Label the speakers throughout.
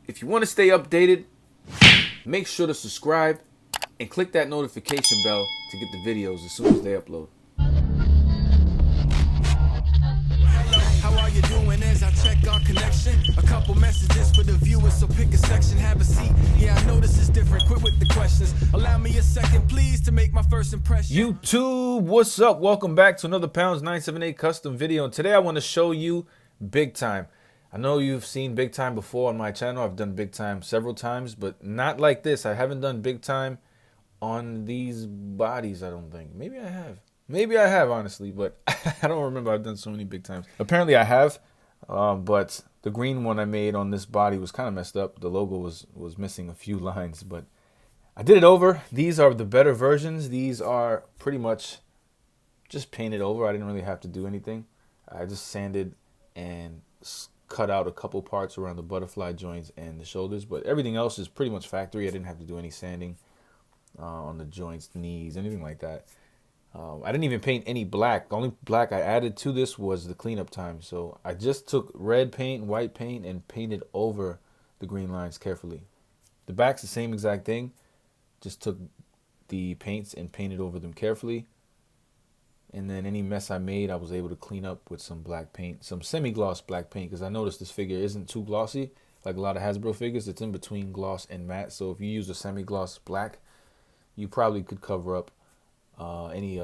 Speaker 1: If you want to stay updated, make sure to subscribe and click that notification bell to get the videos as soon as they upload.
Speaker 2: How are you doing as I check our connection? A couple messages for the viewers, so pick a section, have a seat. Yeah, I know this is different, quit with the questions. Allow me a second, please, to make my first impression.
Speaker 1: YouTube, what's up? Welcome back to another Pounds 978 custom video. And today I want to show you Bigtime. I know you've seen Bigtime before on my channel. I've done Bigtime several times, but not like this. I haven't done Bigtime on these bodies, I don't think. Maybe I have. Maybe I have, honestly, but I don't remember. I've done so many Bigtimes. Apparently I have, but the green one I made on this body was kind of messed up. The logo was missing a few lines, but I did it over. These are the better versions. These are pretty much just painted over. I didn't really have to do anything. I just sanded and cut out a couple parts around the butterfly joints and the shoulders, but everything else is pretty much factory. I didn't have to do any sanding on the joints, knees, anything like that. I didn't even paint any black. The only black I added to this was the cleanup time. So I just took red paint, white paint, and painted over the green lines carefully. The back's the same exact thing. Just took the paints and painted over them carefully. And then any mess I made, I was able to clean up with some black paint, some semi-gloss black paint, because I noticed this figure isn't too glossy. Like a lot of Hasbro figures, it's in between gloss and matte. So if you use a semi-gloss black, you probably could cover up any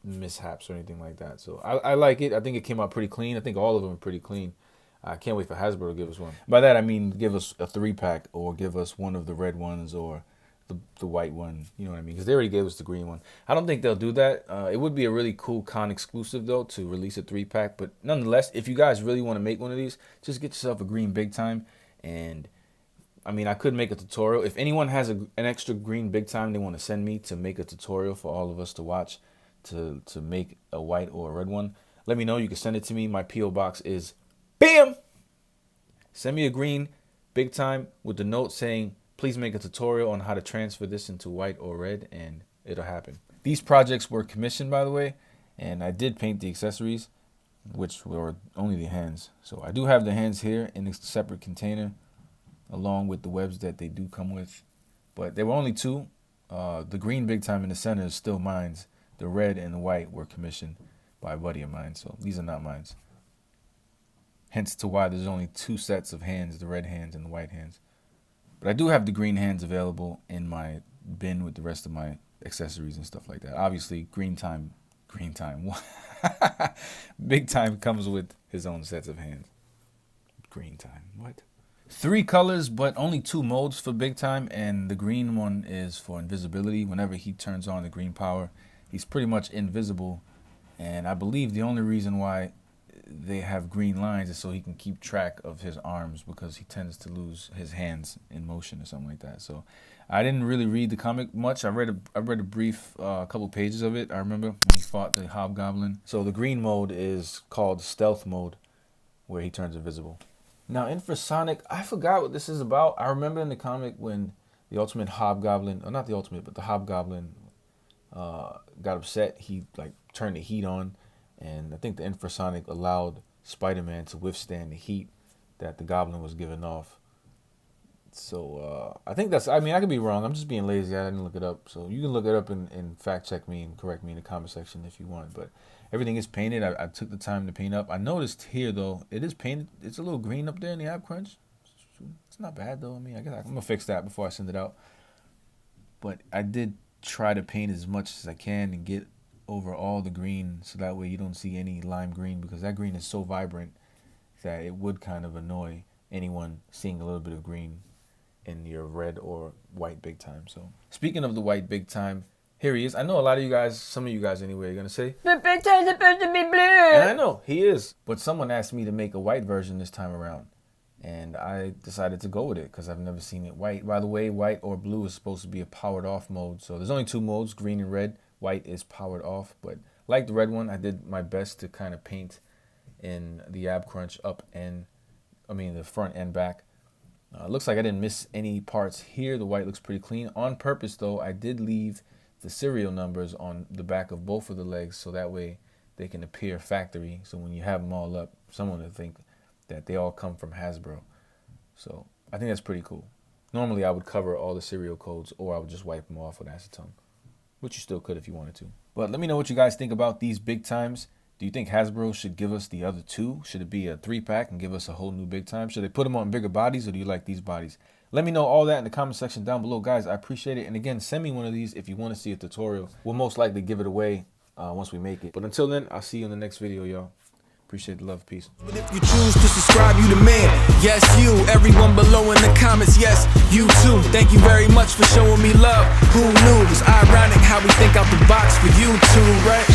Speaker 1: mishaps or anything like that. So I like it. I think it came out pretty clean. I think all of them are pretty clean. I can't wait for Hasbro to give us one. By that I mean give us a 3-pack or give us one of the red ones or the white one. You know what I mean? Because they already gave us the green one. I don't think they'll do that. It would be a really cool con exclusive though to release a 3-pack. But nonetheless, if you guys really want to make one of these, just get yourself a green Bigtime. And I mean, I could make a tutorial. If anyone has an extra green Bigtime they want to send me to make a tutorial for all of us to watch to make a white or a red one, let me know. You can send it to me. My P.O. box is BAM! Send me a green Bigtime with the note saying, please make a tutorial on how to transfer this into white or red, and it'll happen. These projects were commissioned, by the way, and I did paint the accessories, which were only the hands. So I do have the hands here in a separate container, along with the webs that they do come with. But there were only 2. The green Bigtime in the center is still mine. The red and the white were commissioned by a buddy of mine, so these are not mine. Hence to why there's only 2 sets of hands, the red hands and the white hands. But I do have the green hands available in my bin with the rest of my accessories and stuff like that. Obviously, Bigtime comes with his own sets of hands. Green time, what? 3 colors, but only 2 modes for Bigtime, and the green one is for invisibility. Whenever he turns on the green power, he's pretty much invisible, and I believe the only reason why they have green lines is so he can keep track of his arms, because he tends to lose his hands in motion or something like that. So I didn't really read the comic much. I read a brief couple pages of it. I remember when he fought the Hobgoblin. So the green mode is called stealth mode, where he turns invisible. Now, Infrasonic, I forgot what this is about. I remember in the comic when the Ultimate Hobgoblin, or not the Ultimate, but the Hobgoblin got upset, he like turned the heat on, and I think the Infrasonic allowed Spiderman to withstand the heat that the Goblin was giving off. So I think that's, I mean, I could be wrong. I'm just being lazy. I didn't look it up. So you can look it up and fact check me and correct me in the comment section if you want. But everything is painted. I took the time to paint up. I noticed here, though, it is painted. It's a little green up there in the ab crunch. It's not bad, though. I mean, I guess I'm going to fix that before I send it out. But I did try to paint as much as I can and get over all the green, so that way you don't see any lime green, because that green is so vibrant that it would kind of annoy anyone seeing a little bit of green in your red or white Bigtime. So speaking of the white Bigtime, here he is. I know a lot of you guys, some of you guys anyway, are going to say, the Bigtime's supposed to be blue. And I know, he is. But someone asked me to make a white version this time around, and I decided to go with it because I've never seen it white. By the way, white or blue is supposed to be a powered off mode. So there's only 2 modes, green and red. White is powered off, but like the red one, I did my best to kind of paint in the ab crunch up and, the front and back. Looks like I didn't miss any parts here. The white looks pretty clean. On purpose, though, I did leave the serial numbers on the back of both of the legs, so that way they can appear factory. So when you have them all up, someone will think that they all come from Hasbro. So I think that's pretty cool. Normally I would cover all the serial codes, or I would just wipe them off with acetone, which you still could if you wanted to. But let me know what you guys think about these Big Times. Do you think Hasbro should give us the other two? Should it be a 3-pack and give us a whole new Big Time? Should they put them on bigger bodies, or do you like these bodies? Let me know all that in the comment section down below, guys. I appreciate it. And again, send me one of these if you want to see a tutorial. We'll most likely give it away once we make it. But until then, I'll see you in the next video, y'all. Appreciate the love. Peace.
Speaker 2: But if you choose to subscribe, you the man. Yes, you. Everyone below in the comments, yes, you too. Thank you very much for showing me love. Who knew? It's ironic how we think out the box for you too, right?